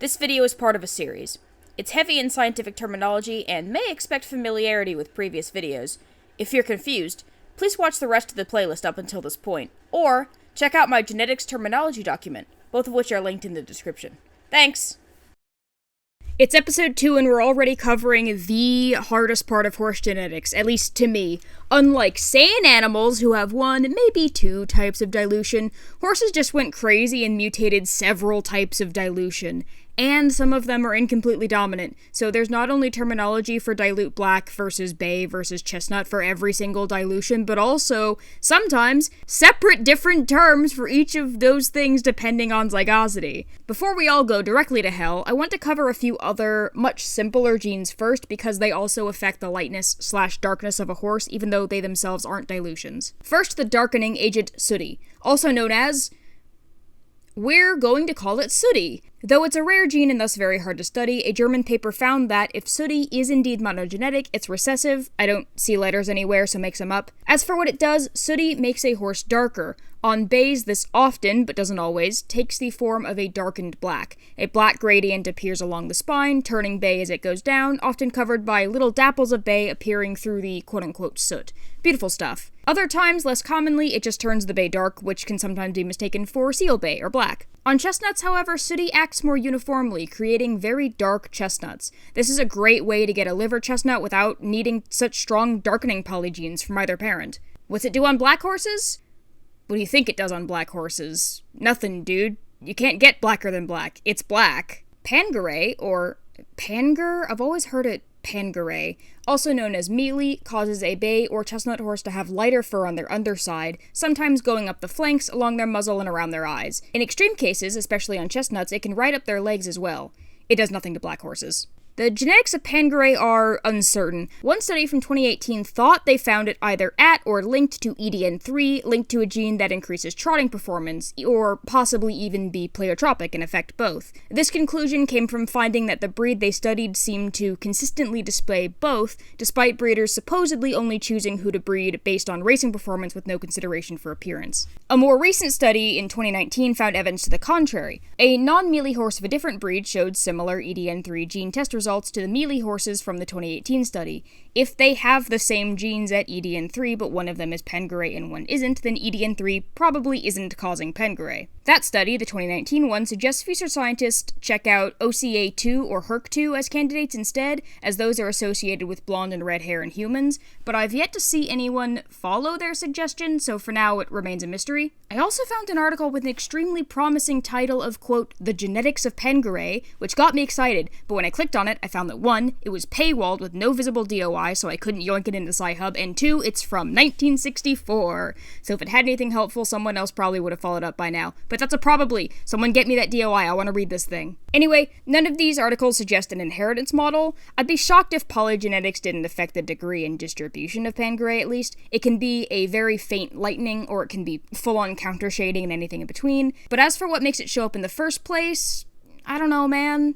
This video is part of a series. It's heavy in scientific terminology and may expect familiarity with previous videos. If you're confused, please watch the rest of the playlist up until this point, or check out my genetics terminology document, both of which are linked in the description. Thanks! It's episode 2 and we're already covering the hardest part of horse genetics, at least to me. Unlike sane animals who have 1, maybe 2 types of dilution, horses just went crazy and mutated several types of dilution. And some of them are incompletely dominant, so there's not only terminology for dilute black versus bay versus chestnut for every single dilution, but also, sometimes, separate different terms for each of those things depending on zygosity. Before we all go directly to hell, I want to cover a few other, much simpler genes first, because they also affect the lightness/darkness of a horse, even though they themselves aren't dilutions. First, the darkening agent Sooty, also known as... we're going to call it Sooty. Though it's a rare gene and thus very hard to study, a German paper found that if Sooty is indeed monogenetic, it's recessive. I don't see letters anywhere, so make some up. As for what it does, Sooty makes a horse darker. On bays, this often, but doesn't always, takes the form of a darkened black. A black gradient appears along the spine, turning bay as it goes down, often covered by little dapples of bay appearing through the quote-unquote soot. Beautiful stuff. Other times, less commonly, it just turns the bay dark, which can sometimes be mistaken for seal bay or black. On chestnuts, however, Sooty acts more uniformly, creating very dark chestnuts. This is a great way to get a liver chestnut without needing such strong darkening polygenes from either parent. What's it do on black horses? What do you think it does on black horses? Nothing, dude. You can't get blacker than black. It's black. Pangare, or Panger? I've always heard it Pangare, also known as Mealy, causes a bay or chestnut horse to have lighter fur on their underside, sometimes going up the flanks, along their muzzle, and around their eyes. In extreme cases, especially on chestnuts, it can ride up their legs as well. It does nothing to black horses. The genetics of Pangare are uncertain. One study from 2018 thought they found it either at or linked to EDN3, linked to a gene that increases trotting performance, or possibly even be pleiotropic and affect both. This conclusion came from finding that the breed they studied seemed to consistently display both, despite breeders supposedly only choosing who to breed based on racing performance with no consideration for appearance. A more recent study in 2019 found evidence to the contrary. A non-Mealy horse of a different breed showed similar EDN3 gene test results to the Mealy horses from the 2018 study. If they have the same genes at EDN3, but one of them is Pangare and one isn't, then EDN3 probably isn't causing Pangare. That study, the 2019 one, suggests future scientists check out OCA2 or HERC2 as candidates instead, as those are associated with blonde and red hair in humans, but I've yet to see anyone follow their suggestion, so for now it remains a mystery. I also found an article with an extremely promising title of, quote, The Genetics of Pangare, which got me excited, but when I clicked on it, I found that 1, it was paywalled with no visible DOI, so I couldn't yoink it into Sci-Hub, and 2, it's from 1964. So if it had anything helpful, someone else probably would have followed up by now. But that's a probably. Someone get me that DOI, I want to read this thing. Anyway, none of these articles suggest an inheritance model. I'd be shocked if polygenetics didn't affect the degree and distribution of Pangare, at least. It can be a very faint lightening, or it can be full-on counter shading and anything in between. But as for what makes it show up in the first place, I don't know, man.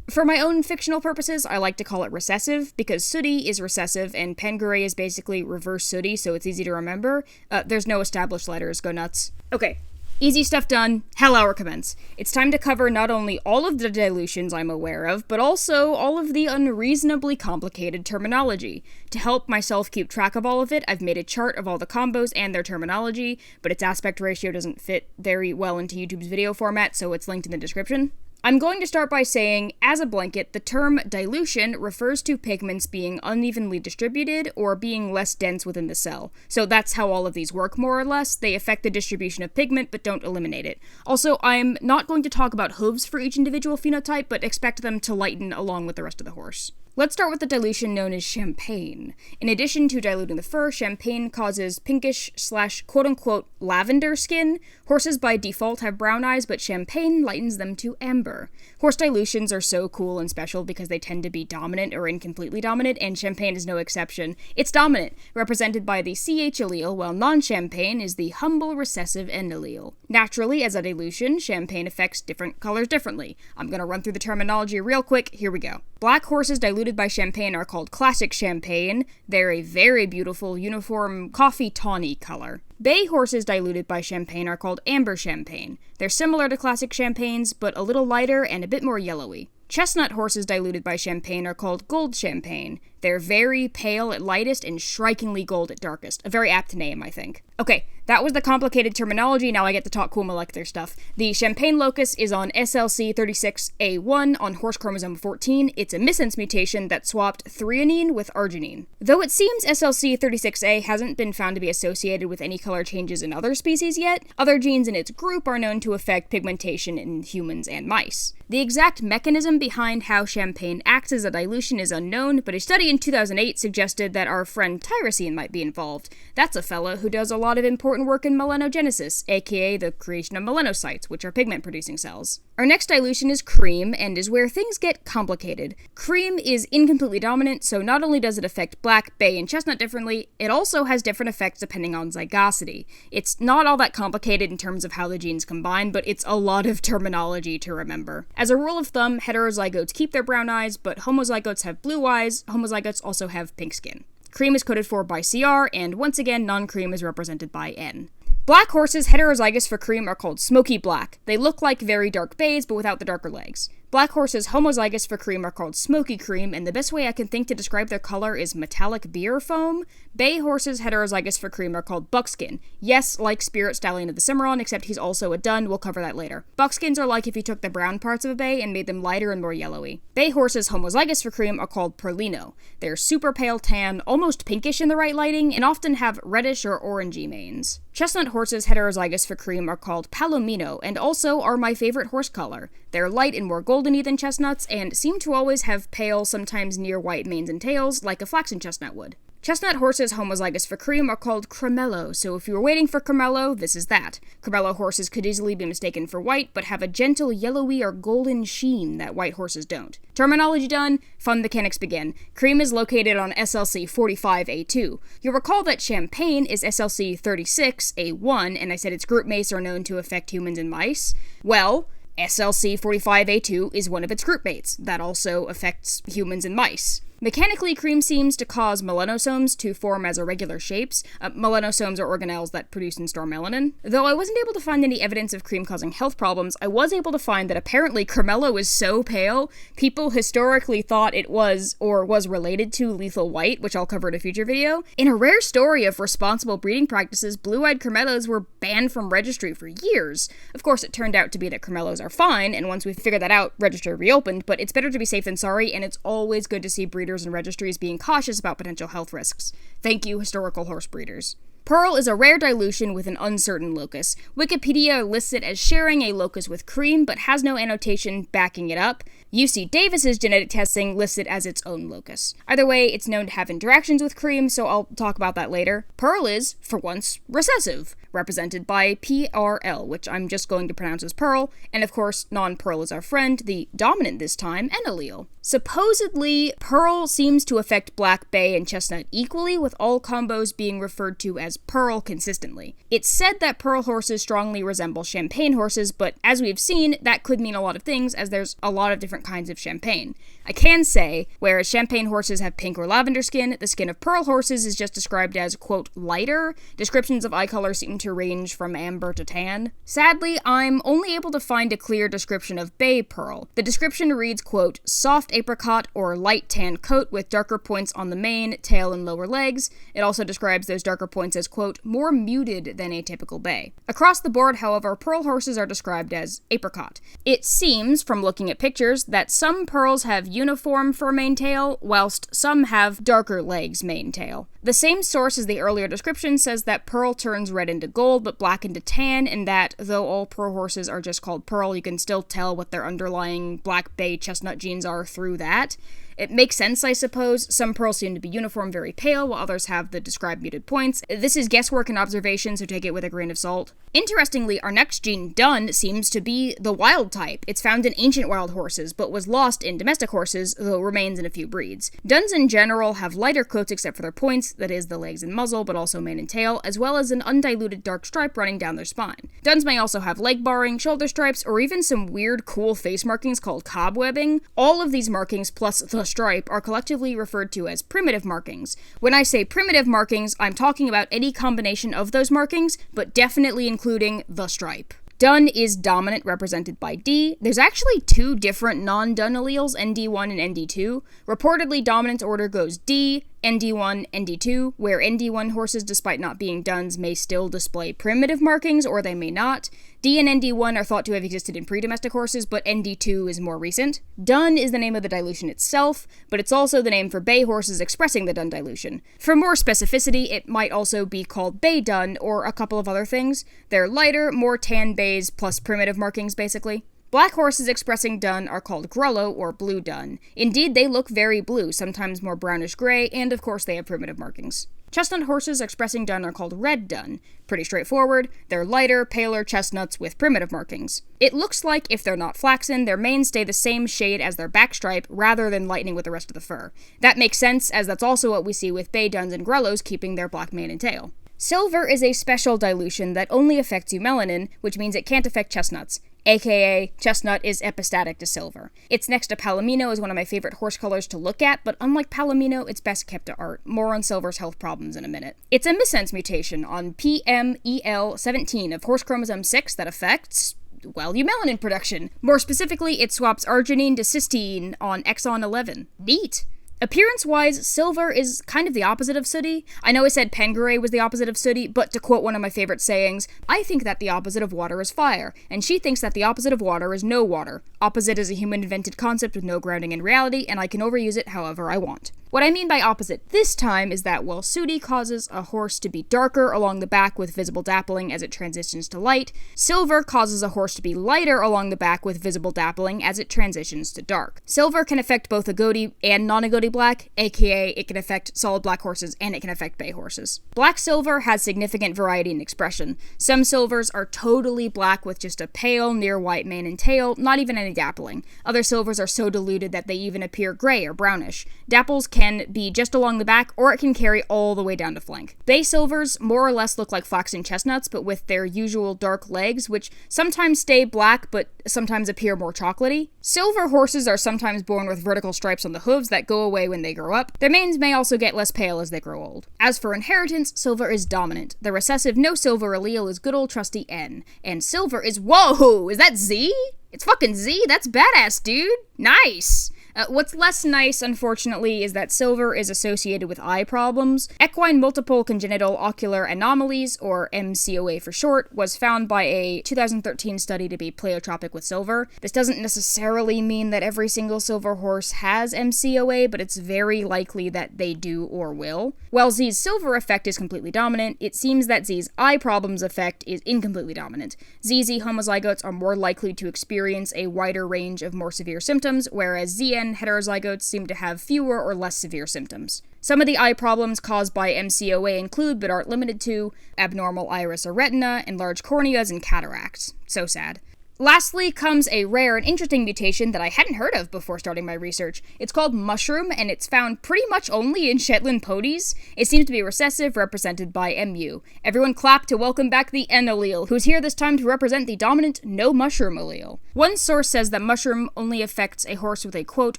For my own fictional purposes, I like to call it recessive, because Sooty is recessive, and Pangare is basically reverse Sooty, so it's easy to remember. There's no established letters, go nuts. Okay, easy stuff done, hell hour commence. It's time to cover not only all of the dilutions I'm aware of, but also all of the unreasonably complicated terminology. To help myself keep track of all of it, I've made a chart of all the combos and their terminology, but its aspect ratio doesn't fit very well into YouTube's video format, so it's linked in the description. I'm going to start by saying, as a blanket, the term dilution refers to pigments being unevenly distributed or being less dense within the cell. So that's how all of these work, more or less. They affect the distribution of pigment, but don't eliminate it. Also, I'm not going to talk about hooves for each individual phenotype, but expect them to lighten along with the rest of the horse. Let's start with the dilution known as champagne. In addition to diluting the fur, champagne causes pinkish / quote-unquote lavender skin. Horses by default have brown eyes, but champagne lightens them to amber. Horse dilutions are so cool and special because they tend to be dominant or incompletely dominant, and champagne is no exception. It's dominant, represented by the CH allele, while non-champagne is the humble recessive N allele. Naturally, as a dilution, champagne affects different colors differently. I'm gonna run through the terminology real quick, here we go. Black horses diluted by champagne are called classic champagne. They're a very beautiful, uniform, coffee tawny color. Bay horses diluted by champagne are called amber champagne. They're similar to classic champagnes, but a little lighter and a bit more yellowy. Chestnut horses diluted by champagne are called gold champagne. They're very pale at lightest and strikingly gold at darkest. A very apt name, I think. Okay, that was the complicated terminology, now I get to talk cool molecular stuff. The champagne locus is on SLC36A1 on horse chromosome 14. It's a missense mutation that swapped threonine with arginine. Though it seems SLC36A hasn't been found to be associated with any color changes in other species yet, other genes in its group are known to affect pigmentation in humans and mice. The exact mechanism behind how champagne acts as a dilution is unknown, but a study in 2008 suggested that our friend tyrosine might be involved. That's a fella who does a lot of important work in melanogenesis, aka the creation of melanocytes, which are pigment-producing cells. Our next dilution is cream, and is where things get complicated. Cream is incompletely dominant, so not only does it affect black, bay, and chestnut differently, it also has different effects depending on zygosity. It's not all that complicated in terms of how the genes combine, but it's a lot of terminology to remember. As a rule of thumb, heterozygotes keep their brown eyes, but homozygotes have blue eyes. Homozygotes also have pink skin. Cream is coded for by CR, and once again, non-cream is represented by N. Black horses heterozygous for cream are called Smokey Black. They look like very dark bays, but without the darker legs. Black horses homozygous for cream are called Smoky Cream, and the best way I can think to describe their color is metallic beer foam. Bay horses heterozygous for cream are called Buckskin. Yes, like Spirit Stallion of the Cimarron, except he's also a dun, we'll cover that later. Buckskins are like if you took the brown parts of a bay and made them lighter and more yellowy. Bay horses homozygous for cream are called Perlino. They're super pale tan, almost pinkish in the right lighting, and often have reddish or orangey manes. Chestnut horses heterozygous for cream are called Palomino, and also are my favorite horse color. They're light and more goldeny than chestnuts, and seem to always have pale, sometimes near white manes and tails, like a flaxen chestnut would. Chestnut horses homozygous for cream are called Cremello, so if you were waiting for Cremello, this is that. Cremello horses could easily be mistaken for white, but have a gentle yellowy or golden sheen that white horses don't. Terminology done, fun mechanics begin. Cream is located on SLC45A2. You'll recall that champagne is SLC36A1, and I said its group mates are known to affect humans and mice. Well, SLC45A2 is one of its group mates. That also affects humans and mice. Mechanically, cream seems to cause melanosomes to form as irregular shapes. Melanosomes are organelles that produce and store melanin. Though I wasn't able to find any evidence of cream causing health problems, I was able to find that apparently Cremello is so pale, people historically thought it was, or was related to, lethal white, which I'll cover in a future video. In a rare story of responsible breeding practices, blue-eyed Cremellos were banned from registry for years. Of course, it turned out to be that Cremellos are fine, and once we figured that out, registry reopened, but it's better to be safe than sorry, and it's always good to see breeders and registries being cautious about potential health risks. Thank you, historical horse breeders. Pearl is a rare dilution with an uncertain locus. Wikipedia lists it as sharing a locus with cream, but has no annotation backing it up. UCDavis's genetic testing lists it as its own locus. Either way, it's known to have interactions with cream, so I'll talk about that later. Pearl is, for once, recessive, represented by PRL, which I'm just going to pronounce as Pearl, and of course, non-Pearl is our friend, the dominant this time, N allele. Supposedly, Pearl seems to affect black, bay, and chestnut equally, with all combos being referred to as Pearl consistently. It's said that Pearl horses strongly resemble champagne horses, but as we've seen, that could mean a lot of things, as there's a lot of different kinds of champagne. I can say, whereas champagne horses have pink or lavender skin, the skin of Pearl horses is just described as, quote, lighter. Descriptions of eye color seem to range from amber to tan. Sadly, I'm only able to find a clear description of bay Pearl. The description reads, quote, soft apricot or light tan coat with darker points on the mane, tail, and lower legs. It also describes those darker points as, quote, more muted than a typical bay. Across the board, however, Pearl horses are described as apricot. It seems, from looking at pictures, that some Pearls have uniform fur mane tail, whilst some have darker legs mane tail. The same source as the earlier description says that Pearl turns red into gold, but black into tan, and that, though all Pearl horses are just called Pearl, you can still tell what their underlying black, bay, chestnut genes are through that. It makes sense, I suppose. Some Pearls seem to be uniform, very pale, while others have the described muted points. This is guesswork and observation, so take it with a grain of salt. Interestingly, our next gene, dun, seems to be the wild type. It's found in ancient wild horses, but was lost in domestic horses, though remains in a few breeds. Duns in general have lighter coats except for their points. that is, the legs and muzzle, but also mane and tail, as well as an undiluted dark stripe running down their spine. Duns may also have leg barring, shoulder stripes, or even some weird cool face markings called cobwebbing. All of these markings, plus the stripe, are collectively referred to as primitive markings. When I say primitive markings, I'm talking about any combination of those markings, but definitely including the stripe. Dun is dominant, represented by D. There's actually two different non-Dun alleles, ND1 and ND2. Reportedly, dominant order goes D, ND1, ND2, where ND1 horses, despite not being Duns, may still display primitive markings, or they may not. D and ND1 are thought to have existed in pre-domestic horses, but ND2 is more recent. Dun is the name of the dilution itself, but it's also the name for bay horses expressing the Dun dilution. For more specificity, it might also be called bay Dun, or a couple of other things. They're lighter, more tan bays, plus primitive markings, basically. Black horses expressing Dun are called grullo, or blue Dun. Indeed, they look very blue, sometimes more brownish-gray, and of course they have primitive markings. Chestnut horses expressing Dun are called red Dun. Pretty straightforward. They're lighter, paler chestnuts with primitive markings. It looks like, if they're not flaxen, their manes stay the same shade as their back stripe, rather than lightening with the rest of the fur. That makes sense, as that's also what we see with bay Duns and grullos keeping their black mane and tail. Silver is a special dilution that only affects eumelanin, which means it can't affect chestnuts. AKA, chestnut is epistatic to silver. It's next to palomino as one of my favorite horse colors to look at, but unlike palomino, it's best kept to art. More on silver's health problems in a minute. It's a missense mutation on PMEL17 of horse chromosome 6 that affects, well, eumelanin production. More specifically, it swaps arginine to cysteine on exon 11. Neat! Appearance-wise, silver is kind of the opposite of sooty. I know I said Pangare was the opposite of sooty, but to quote one of my favorite sayings, I think that the opposite of water is fire, and she thinks that the opposite of water is no water. Opposite is a human-invented concept with no grounding in reality, and I can overuse it however I want. What I mean by opposite this time is that while sooty causes a horse to be darker along the back with visible dappling as it transitions to light, silver causes a horse to be lighter along the back with visible dappling as it transitions to dark. Silver can affect both agouti and non-agouti black, aka it can affect solid black horses and it can affect bay horses. Black silver has significant variety in expression. Some silvers are totally black with just a pale, near white mane and tail, not even any dappling. Other silvers are so diluted that they even appear gray or brownish. Dapples can be just along the back, or it can carry all the way down to flank. Bay silvers more or less look like flaxen chestnuts, but with their usual dark legs, which sometimes stay black, but sometimes appear more chocolatey. Silver horses are sometimes born with vertical stripes on the hooves that go away when they grow up. Their manes may also get less pale as they grow old. As for inheritance, silver is dominant. The recessive no silver allele is good old trusty N. And silver is— whoa! Is that Z? It's fucking Z? That's badass, dude! Nice! What's less nice, unfortunately, is that silver is associated with eye problems. Equine multiple congenital ocular anomalies, or MCOA for short, was found by a 2013 study to be pleiotropic with silver. This doesn't necessarily mean that every single silver horse has MCOA, but it's very likely that they do or will. While Z's silver effect is completely dominant, it seems that Z's eye problems effect is incompletely dominant. ZZ homozygotes are more likely to experience a wider range of more severe symptoms, whereas ZN heterozygotes seem to have fewer or less severe symptoms. Some of the eye problems caused by MCOA include, but aren't limited to, abnormal iris or retina, enlarged corneas, and cataracts. So sad. Lastly comes a rare and interesting mutation that I hadn't heard of before starting my research. It's called mushroom, and it's found pretty much only in Shetland ponies. It seems to be recessive, represented by MU. Everyone clap to welcome back the N allele, who's here this time to represent the dominant no mushroom allele. One source says that mushroom only affects a horse with a, quote,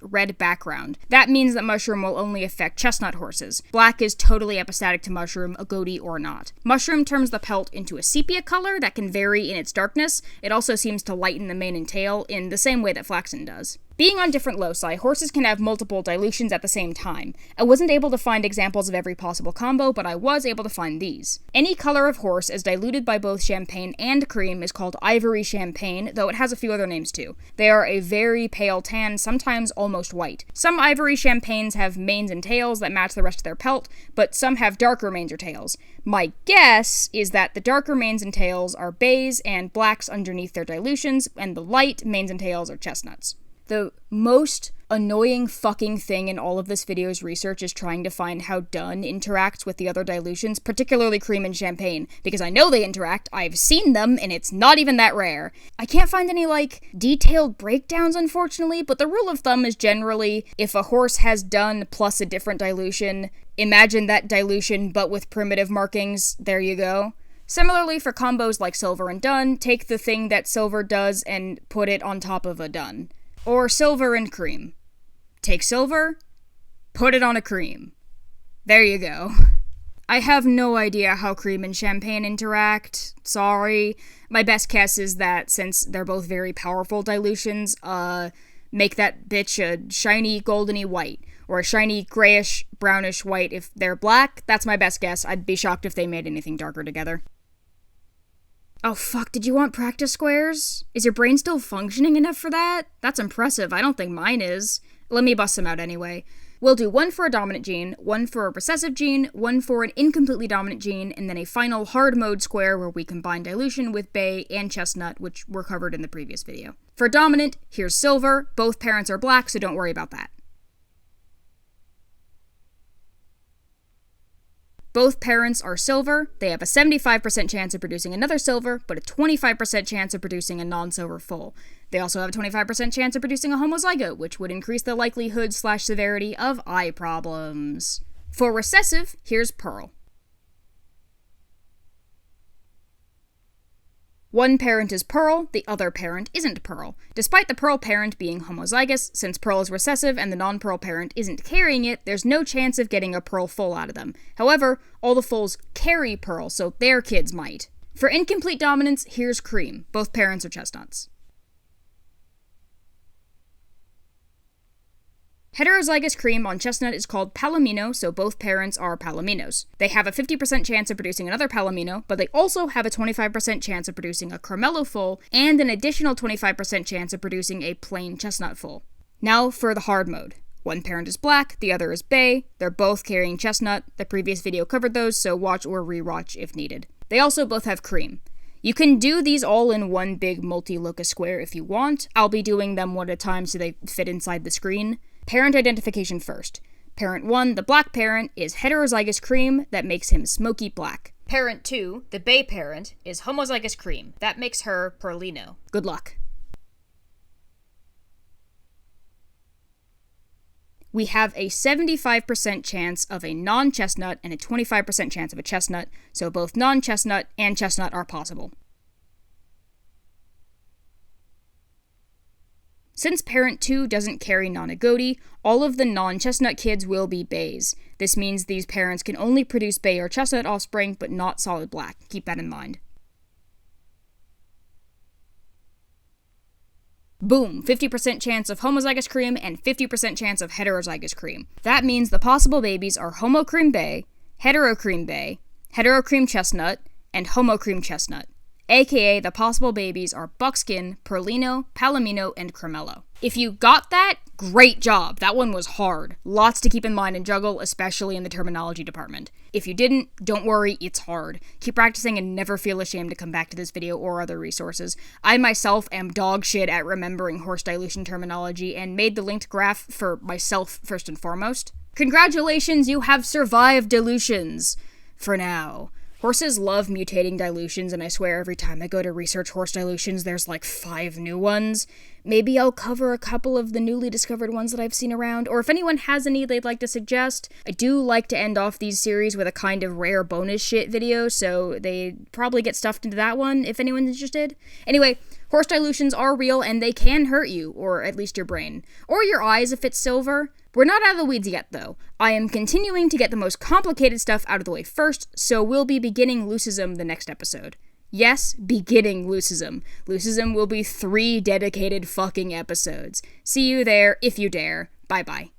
red background. That means that mushroom will only affect chestnut horses. Black is totally epistatic to mushroom, agouti or not. Mushroom turns the pelt into a sepia color that can vary in its darkness. It also seems to lighten the mane and tail in the same way that flaxen does. Being on different loci, horses can have multiple dilutions at the same time. I wasn't able to find examples of every possible combo, but I was able to find these. Any color of horse as diluted by both champagne and cream is called ivory champagne, though it has a few other names too. They are a very pale tan, sometimes almost white. Some ivory champagnes have manes and tails that match the rest of their pelt, but some have darker manes or tails. My guess is that the darker manes and tails are bays and blacks underneath their dilutions, and the light manes and tails are chestnuts. The most annoying fucking thing in all of this video's research is trying to find how Dun interacts with the other dilutions, particularly cream and champagne, because I know they interact, I've seen them, and it's not even that rare. I can't find any, detailed breakdowns, unfortunately, but the rule of thumb is generally, if a horse has Dun plus a different dilution, imagine that dilution but with primitive markings, there you go. Similarly, for combos like silver and Dun, take the thing that silver does and put it on top of a Dun. Or silver and cream. Take silver, put it on a cream. There you go. I have no idea how cream and champagne interact. Sorry. My best guess is that since they're both very powerful dilutions, make that bitch a shiny goldeny white. Or a shiny grayish brownish white if they're black. That's my best guess. I'd be shocked if they made anything darker together. Oh fuck, did you want practice squares? Is your brain still functioning enough for that? That's impressive. I don't think mine is. Let me bust them out anyway. We'll do one for a dominant gene, one for a recessive gene, one for an incompletely dominant gene, and then a final hard mode square where we combine dilution with bay and chestnut, which were covered in the previous video. For dominant, here's silver. Both parents are black, so don't worry about that. Both parents are silver. They have a 75% chance of producing another silver, but a 25% chance of producing a non-silver foal. They also have a 25% chance of producing a homozygote, which would increase the likelihood/severity of eye problems. For recessive, here's Pearl. One parent is Pearl, the other parent isn't Pearl. Despite the Pearl parent being homozygous, since Pearl is recessive and the non-Pearl parent isn't carrying it, there's no chance of getting a Pearl foal out of them. However, all the foals carry Pearl, so their kids might. For incomplete dominance, here's Cream. Both parents are chestnuts. Heterozygous cream on chestnut is called palomino, so both parents are palominos. They have a 50% chance of producing another palomino, but they also have a 25% chance of producing a cremello foal, and an additional 25% chance of producing a plain chestnut foal. Now for the hard mode. One parent is black, the other is bay. They're both carrying chestnut. The previous video covered those, so watch or rewatch if needed. They also both have cream. You can do these all in one big multi-locus square if you want. I'll be doing them one at a time so they fit inside the screen. Parent identification first. Parent 1, the black parent, is heterozygous cream, that makes him Smokey Black. Parent 2, the bay parent, is homozygous cream, that makes her Perlino. Good luck. We have a 75% chance of a non-chestnut and a 25% chance of a chestnut, so both non-chestnut and chestnut are possible. Since parent 2 doesn't carry non-agouti, all of the non-chestnut kids will be bays. This means these parents can only produce bay or chestnut offspring, but not solid black. Keep that in mind. Boom! 50% chance of homozygous cream and 50% chance of heterozygous cream. That means the possible babies are homocream bay, heterocream chestnut, and homocream chestnut. AKA the possible babies are buckskin, perlino, palomino, and cremello. If you got that, great job. That one was hard. Lots to keep in mind and juggle, especially in the terminology department. If you didn't, don't worry, it's hard. Keep practicing and never feel ashamed to come back to this video or other resources. I myself am dog shit at remembering horse dilution terminology and made the linked graph for myself first and foremost. Congratulations, you have survived dilutions. For now. Horses love mutating dilutions, and I swear every time I go to research horse dilutions, there's like 5 new ones. Maybe I'll cover a couple of the newly discovered ones that I've seen around, or if anyone has any they'd like to suggest. I do like to end off these series with a kind of rare bonus shit video, so they probably get stuffed into that one if anyone's interested. Anyway, horse dilutions are real, and they can hurt you, or at least your brain. Or your eyes if it's silver. We're not out of the weeds yet, though. I am continuing to get the most complicated stuff out of the way first, so we'll be beginning Lucism the next episode. Yes, beginning Lucism. Lucism will be 3 dedicated fucking episodes. See you there, if you dare. Bye-bye.